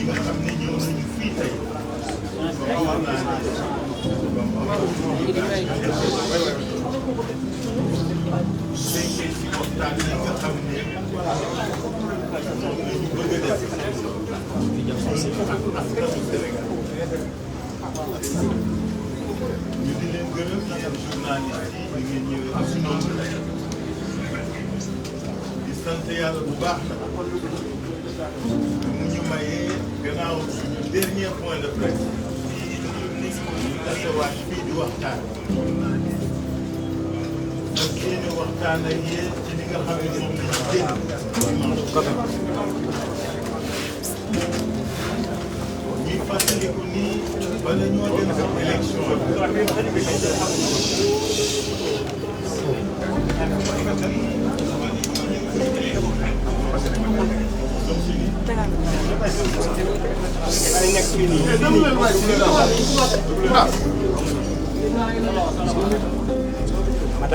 nga xam ne ñëw nañu fii tey fekkee si waxtaan yi nga xam ne moom la ñu bëgg a def ak askanu Sénégal ñu di leen gërëm yéen journaliste yi ngeen ñëwee ak si noonu di sant yàlla bu baax nag mu ñu mayee gannaaw suñu dernier point de presse ñu tasewaat fii di waxtaan parce que yéen waxtaan ak yéen ci li nga xam ne moom la ñu génn ñuy fàttaliku nii bala ñoo dem sa élection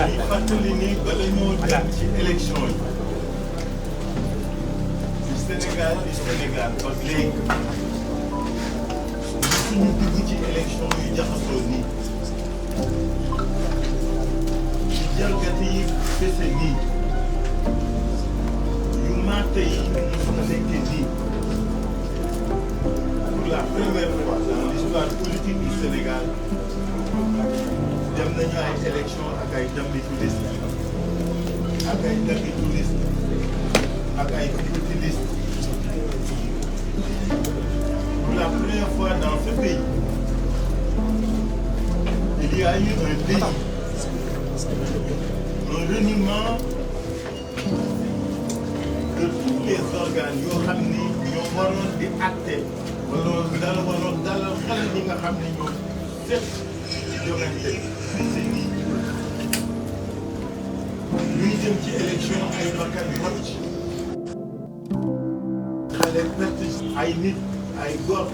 di fàttali ni bala ñoo dem ci élection yi di Sénégal ba léegi suñu dugg ci élection yu jaxasoo nii ci jalgati yi fese nii yu maate yi mosu nekke nii pour la première fois dans l'histoire politique du Sénégal dem nañu ay élection ak ay dammitu liste ak ay daggitu liste ak ay petit liste pour la première fois dans ce pays il y a eu un déni, un reniement de tous les organes yoo xam ni ñoo waroon di acté wala dara waroon dalal xel ñi nga xam ne ñoo fépp ci joŋante ñuy dem ci élection ay bakkan rot ci xale perte ay nit ay góor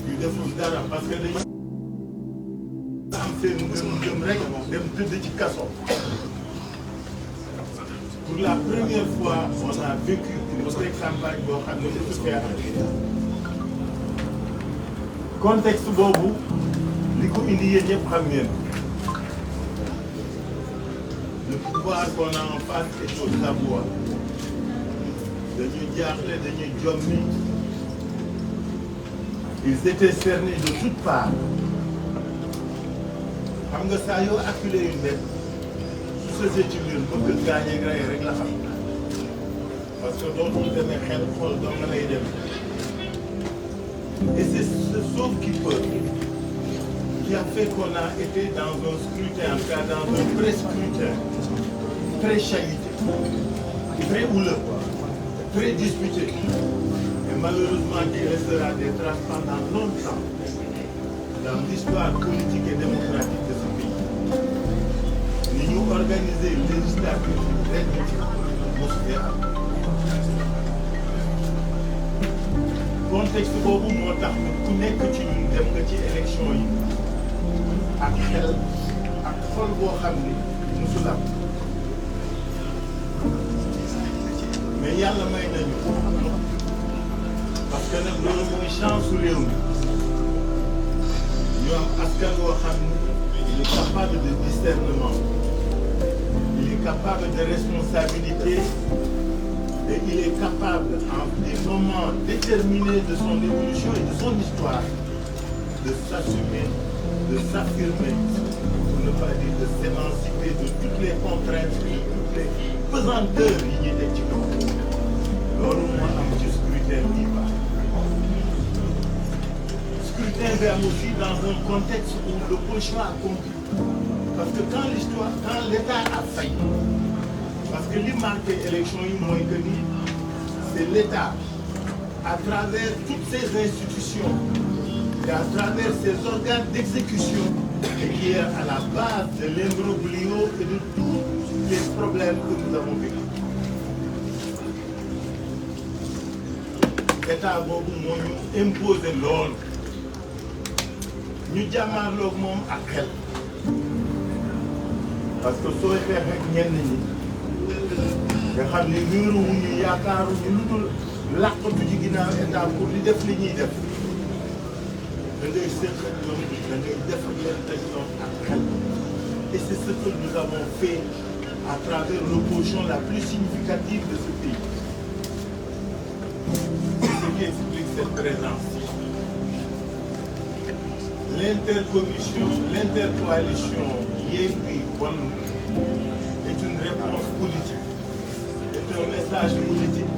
yu deful dara parce que dañu am seen ngëm rek dem tëdd ci kaso. Pour la première fois on a vécu une campagne boo xam ne dafa fee contexte boobu li ko indi yéen ñëpp xam ngeen le pouvoir qu'on a en face est au savoir dañu jaaxle dañu jommi ils étaient cernés de toutes parts xam nga saa yoo acculé une dette su sësee ci biir bëgg gaañee rey rek la xam parce que dootul demee xel xool doo nga lay dem et c'est ce sauve-qui-peut qui a fait qu'on a été dans un scrutin, en tout cas dans un pré-scrutin très chahuté, très houleux, très disputé, et malheureusement qui restera des traces pendant longtemps dans l'histoire politique et démocratique de ce pays. Nous avons organisé une législature très petite, contexte boobu moo tax ku nekk ci ñun dem nga ci élection yi ak xel ak xol boo xam ni musul am mais yàlla may nañu parce que nag loolu mooy chance su réew mi ñu am askan boo xam ni il est capable de discernement il est capable de responsabilité et il est capable en des moments déterminés de son évolution et de son histoire de s'assumer, de s'affirmer, pour ne pas dire de s'émanciper de toutes les contraintes et de toutes les pesanteurs yi ñuy teg ci kaw loolu moo am ci scrutin bii ba scrutin bi am aussi dans un contexte où l'opposition a compris parce que quand l'État a failli parce que li marqué élection yi mooy que ni c'est l'État à travers toutes ces institutions et à travers ces organes d'exécution qui est à la base de l'imbroglio et de tous les problèmes que nous avons vécu. État boobu moo ñu imposé loolu ñu jàmmaarloog moom ak xel parce que sooy xeex ak ñenn ñi nga xam ne niiru wu ñu yaakaaru ñu lu dul làqatu ci ginnaaw état pour di def li ñuy def da ngay seq ak ñoom da ngay def ak ñoom ak xel et c'est ce que nous avons fait à travers l'opposition la plus significative de ce pays. C'est ce qui explique cette présence. L'intercoalition Yewwi Wallu est une réponse politique, est un message politique,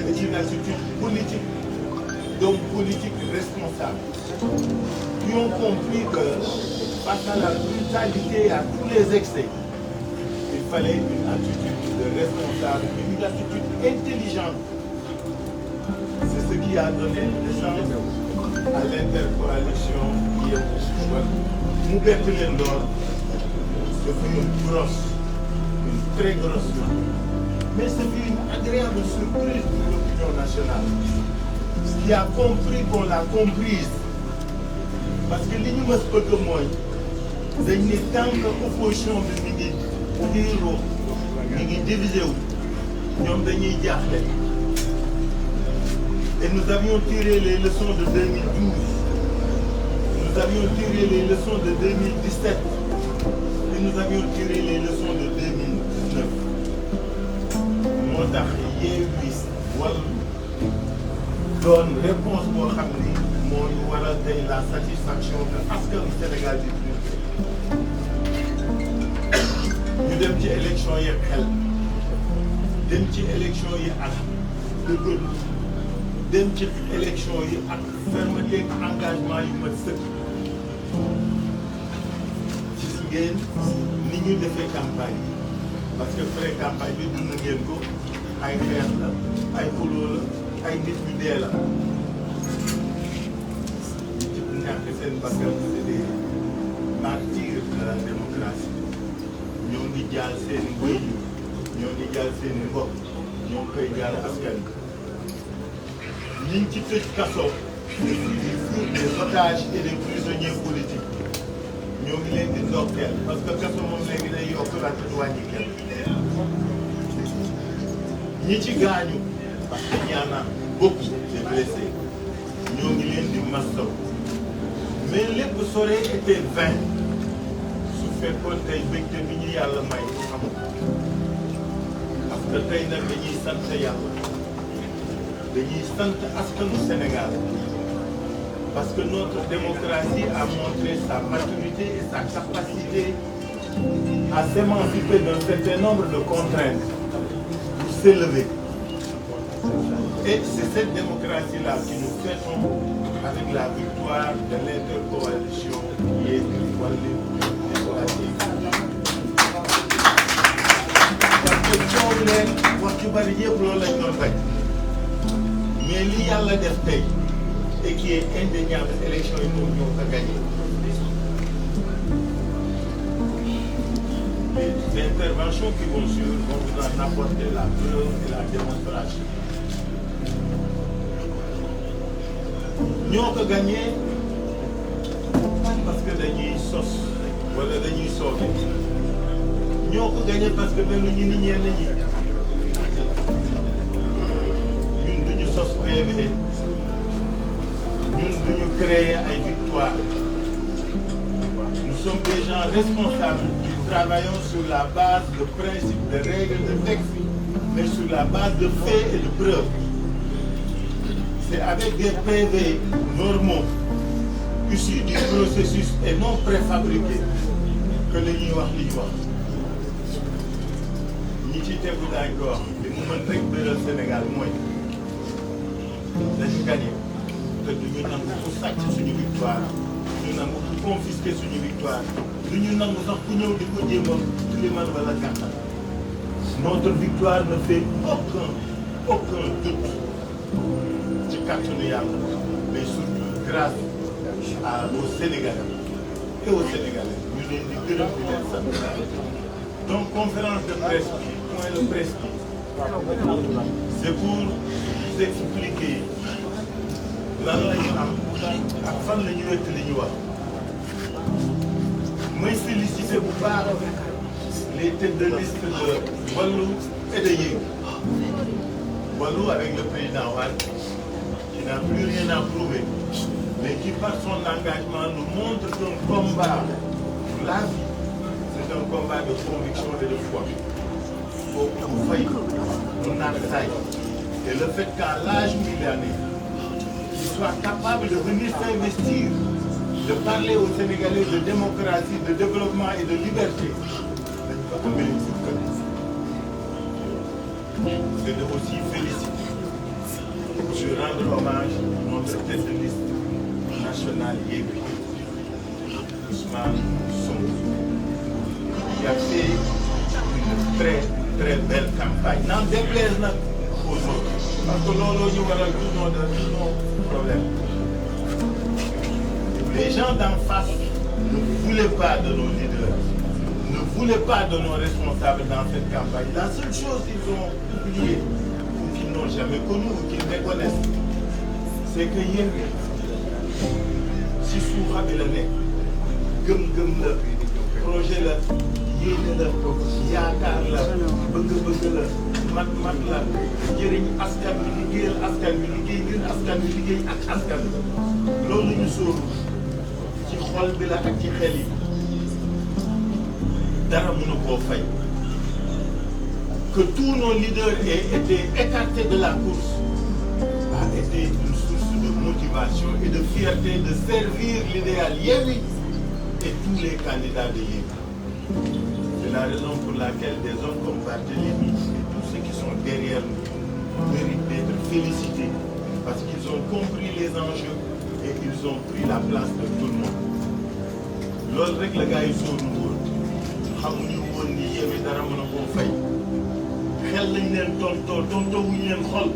est une attitude politique d'hommes politiques responsables qui ont compris que face à la brutalité et à tous les excès, il fallait une attitude de responsable, une attitude intelligente. C'est ce qui a donné naissance à l'intercoalition Yewwi Wallu. Mu bett leen lool, ce fut une très grosse marque. Mais ce fut une agréable surprise pour l'opinion nationale, qui a compris qu'on l'a comprise. Parce que li ñu mës bëgg mooy dañ ne tant que opposition bi mi ngi diiroo mi ngi divisé wu ñoom dañuy jaaxle. Et nous avions tiré les leçons de 2012. Nous avions tiré les leçons de 2017. Et nous avions tiré les leçons de 2009. moo tax Yewwi Wallu doon réponse boo xam ni moo ñu waral tey la satisfaction de askanu Sénégal bi ñu dem ci élection yi xel dem ci élection yi ak dëggal dem ci élection yi ak fermeté engagement yu mat sëkk. gis ngeen ni ñu defee campagne parce que pré campagne bi dund ngeen ko ay xeex la ay xuloo la ay nit ñu dee la ci ñàkk seen bakkan c'est des martyrs de la démocratie ñoo ngi jaal seen i wéyju ñoo ngi jaal seen i mbokk ñoo ngi koy jaal askan ñi ci tëj kaso des otages et des prisonniers politiques ñoo ngi leen di ndokkeel parce que kaso moom léegi day yokk la te du wàññi kenn ñi ci gaañu parce que y en a beaucoup de blessés ñoo ngi leen di mastaw mais lépp saurait été vain su fekkoon tey mbégte bi ñu yàlla may amul parce que tey nag dañuy sant yàlla dañuy sant askanu Sénégal parce que notre démocratie a montré sa maturité et sa capacité à s'émanciper d'un certain nombre de contraintes pour s'élever. Et c'est cette démocratie-là que nous fêtons avec la victoire de l'intercoalition Yewwi Wallu démocratique. Parce que coow leen wax ju bari yëpp loolu lañ doon bañ mais li yàlla def tey et qui est indéniable élection yi moom ñoo ko gagné. Les interventions qui vont suivre vont vous en apporter la preuve et la démonstration. ñoo ko gagné parce que dañuy sos wala dañuy sooke ñoo ko gagné parce que mel ñu ni ñenn ñi ñun duñu sos PV ñun duñu créer ay victoire. Nous sommes des gens responsables qui travaillons sur la base de principes, de règles, de textes, mais sur la base de faits et de preuves. C'est avec des PV normaux, issus du processus et non préfabriqués, que li ñuy wax li ñu wax. ñi ci tegu daañu ko wax li mu mën rek bëral Sénégal mooy dañu gagné te duñu nangu ku sàcc suñu victoire duñu nangu ku confisquer suñu victoire duñu nangu sax ku ñëw di ko jéem a limal wala gàttal. Notre victoire ne fait aucun doute ci kàttanu yàlla mais surtout grâce aux Sénégalais et aux Sénégalais ñu leen di gërëm di leen sant. Donc conférence de presse bi point de presse bi c'est pour vous expliquer lan la ñu am ak fan la ñu wekk li ñu wax. May féliciter bu baax les têtes de liste de Wallu et de Yewwi Wallu avec le président Wade, qui n'a plus rien à prouver, mais qui par son engagement nous montre qu'un combat pour la vie, c'est un combat de conviction et de foi. Et le fait qu'à l'âge où il en est, qu'il soit capable de venir s'investir, de parler aux Sénégalais de démocratie, de développement et de liberté, c'est de aussi féliciter, de rendre hommage à notre tête de liste nationale Yewwi, Ousmane Sonko, qui a fait une très belle campagne. N'en déplaise aux autres, parce que l'on y voit tous nos problèmes. Les gens d'en face ne voulaient pas de nos leaders, ne voulaient pas de nos responsables dans cette campagne. La seule chose qu'ils ont oublié, ou qu'ils n'ont jamais connu, ou qu'ils méconnaissent, c'est que Yewwi, si suuxa bi la nekk, gëm-gëm la, projet la, yéene la, yaakaar la, bëgg-bëgg la, mat la, jëriñ askan bi, liggéeyal askan bi, liggéey ngir askan bi, liggéey ak askan bi. Loolu ñu sóoru ci xol bi la ak ci xel yi, dara mënu koo fay. Que tous nos leaders aient été écartés de la course a été une source de motivation et de fierté de servir l'idéal Yewwi et tous les candidats de Yewwi. C'est la raison pour laquelle des hommes comme Barthélémy et tous ceux qui sont derrière nous méritent d'être félicités parce qu'ils ont compris les enjeux et ils ont pris la place de tout le monde. Loolu rek la gars yi sóor nu woon xamuñu woon ni Yewwi dara mën a koo fay. Xel lañ leen tontoo wuñ leen xol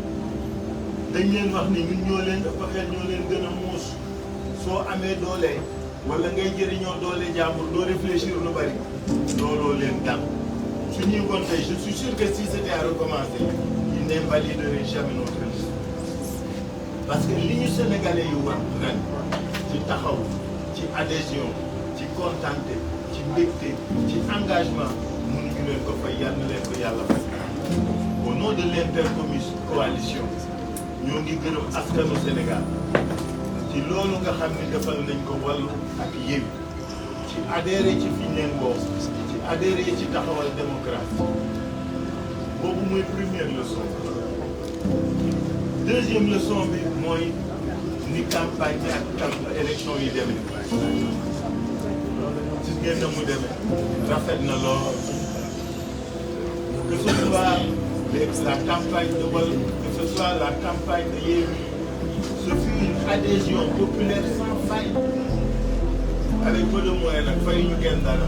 dañ leen wax ni ñun ñoo leen ëpp xel ñoo leen gën a muus soo amee doole wala ngay jëriñoo doole jàmbur doo réfléchir lu bari looloo leen dal su ñuy woon tey je suis sûr que si c'était à recommencer ils n'invalideraient jamais notre liste parce que li ñu Sénégalais yu war ren ci taxaw ci adhésion ci contenté ci mbégte ci engagement mënuñu leen ko fay yal na leen ko yàlla fay. Au nom de l'intercoalition ñoo ngi gërëm askanu Sénégal ci loolu nga xam ne defal nañ ko Wallu ak Yewwi ci adhéré ci fi ñu leen bokk ci adhéré ci taxawal démocratie boobu mooy première leçon. Deuxième leçon bi mooy ni campagne bi ak élection yi demee ci ngeen na mu demee rafet na lool. Que ce soit la campagne de Wallu, que ce soit la campagne de Yewwi, ce fut une adhésion populaire sans faille. Avec peu de moyens nag fay ñu kenn dara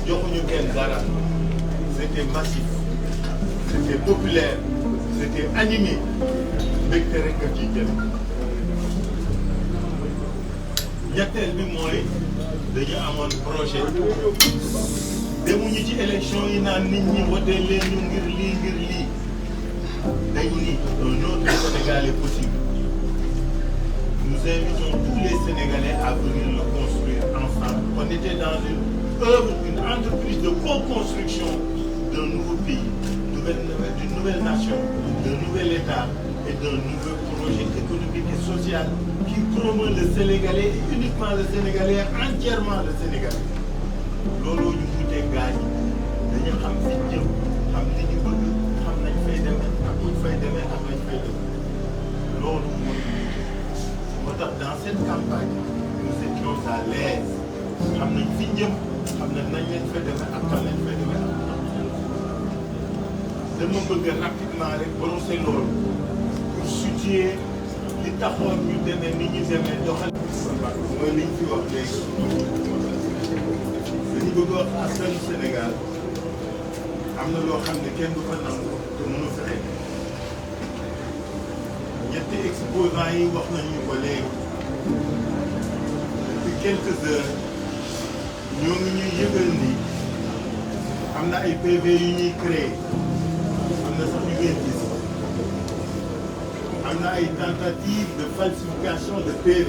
joxuñu kenn dara c'était massif c'était populaire c'était animé mbégte rek nga ciy jël. ñetteel bi mooy dañu amoon projet. demuñu ci élection yi naan nit ñi wote leen ñu ngir lii dañu ni un autre Sénégal est possible. Nous invitons tous les Sénégalais à venir le construire ensemble. On était dans une entreprise de co-construction d'un nouveau pays, d'une nouvelle nation, d'un nouvel État et d'un nouveau projet économique et social qui promeut le Sénégalais et uniquement le Sénégalais, entièrement le Sénégalais. looloo ñu wutee gaañ dañu xam fi jëm xam li ñu bëgg xam nañ fay demee ak buñ fay demee ak nañ fay demee loolu moo tax dans cette campagne nous étions à l'aise xam nañ fi jëm xam nañ nañ leen fay demee ak kan lañ fay demee ak dama bëgg rapidement rek brosser loolu pour situer li taxoon ñu demee ni ñu demee doxal mooy liñ fi wax léegi. dañu bëgg wax askanu Sénégal am na loo xam ne kenn du ko nangu te mënu fexe ñetti exposants yi wax nañu ko léegi depuis quelques heures ñoo ngi ñuy yëgal ni am na ay PV yu ñuy créé am na sax yu ngeen gis am na ay tentatives de falsification de PV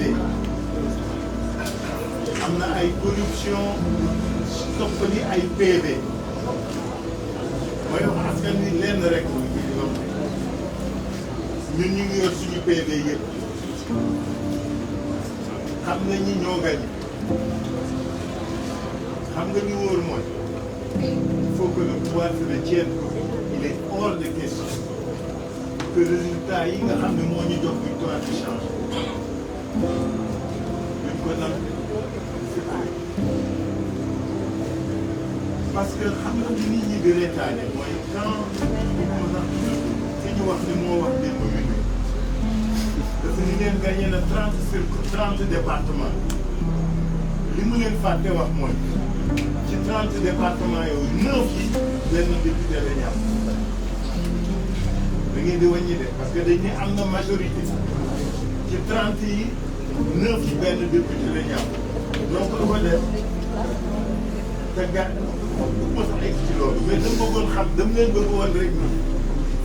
am na ay corruption soppali ay PV mooy wax askan wi lenn rek ñun ñu ngi yor suñu PV yëpp xam nañ ni ñoo gagné xam nga ñu wóor mooy il faut que le pouvoir se retienne il est hors de question que résultat yi nga xam ne moo ñu jox victoire bi change duñ ko nangu parce que xam nga li nit ñi di reetaane mooy quand ki ñu wax ni moo wax démb bi dafa ni leen gagné na 30 départements li mu leen fàtte wax mooy ci 30 départements yooyu 9 yi benn député la ñu am da ngeen di wàññi de parce que dañ ne am na majorité ci 30 yi 9 yi benn député la ñu am donc lu ko def te gàtt du ma sax egg ci loolu mais dama bëggoon xam dama leen bëgg woon rek ni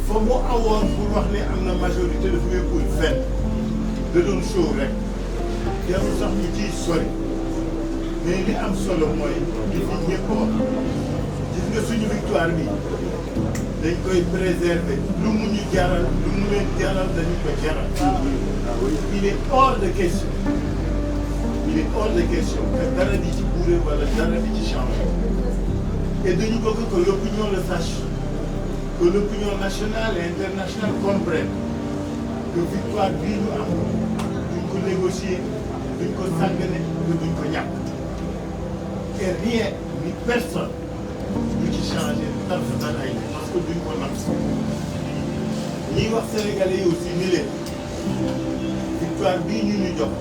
fa mu awoon pour wax ne am na majorité dafa wékkul fenn da doon show rek jarul sax ñu ciy sori mais li am solo mooy li fi ñëpp wax gis nga suñu victoire bi dañ koy préserver lu mu ñu jaral lu mu leen jaral dañu ko jaral il est hors de question que dara di ci bourré wala dara di ci changé et dañu bëgg que l'opinion le sache que l'opinion nationale et internationale comprenne que victoire bii ñu am duñ ko négocier duñ ko sàggane te duñ ko ñàkk et rien ni personne du ci changé tarfatan ay parce que duñ ko nangu ñiy wax sénégalais yi aussi ni leen victoire bii ñu jox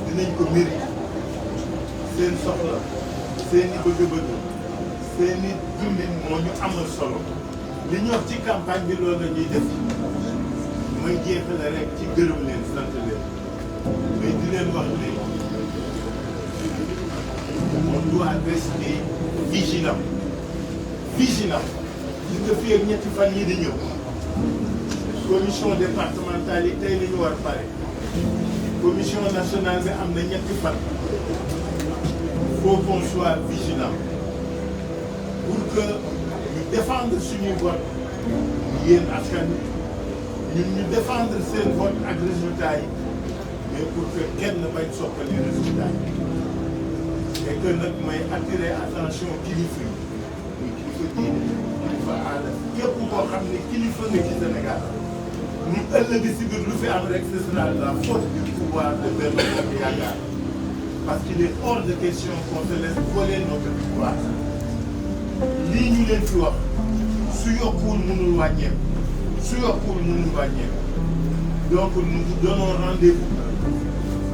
dinañ ko mérite seen soxla seen i bëgg-bëgg seen i dundin moo ñu amal solo li ñu wax ci campagne bi loolu la ñuy def may jeexale rek ci gërëm leen sant leen mais di leen wax ne on doit rester vigilant gis nga fii ak ñetti fan yi di ñëw commission départementale yi tey la ñu war pare commission nationale bi am na ñetti fan faut qu'on soit vigilant pour que ñu défendre suñuy vote yéen askan ñun ñu défendre seen vote ak résultat yi mais pour que kenn bañ soppali résultat yi et que nag may attirer attention kilifa yi muy kilifa diine kilifa aada képp koo xam ne kilifa nga ci Sénégal ni ëllëg si biir lu fi am rek ce sera la faute du pouvoir de Benno Bokk Yaakaar parce qu'il est hors de question qu'on se laisse voler notre victoire lii ñu leen fi wax su yokkuwul mënul wàññeeku donc nous vous donnons rendez-vous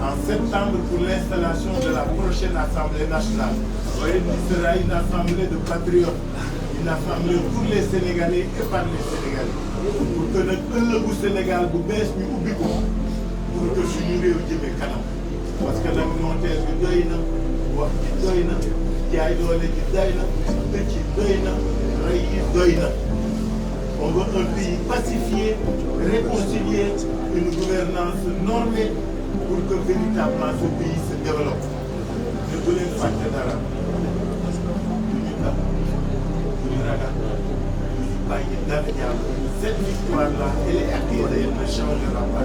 en septembre pour l'installation de la prochaine Assemblée nationale. Ce sera une assemblée de patriotes, une assemblée pour les Sénégalais et par les Sénégalais. Pour que nag ëllëgu Sénégal bu bees ñu ubbi ko pour que suñu réew jëmee kanam parce que nag nooteel bi doy na wax ji doy na jaay doole ji doy na tëj ji doy na rey yi doy na. On veut un pays pacifié, réconcilié, une gouvernance normée pour que véritablement ce pays se développe. Ne bu leen fàtte dara du ñu gàpp du ñu ragal du ñu bàyyi dara jàll. Cette victoire-là, elle est acquise et elle ne changera pas.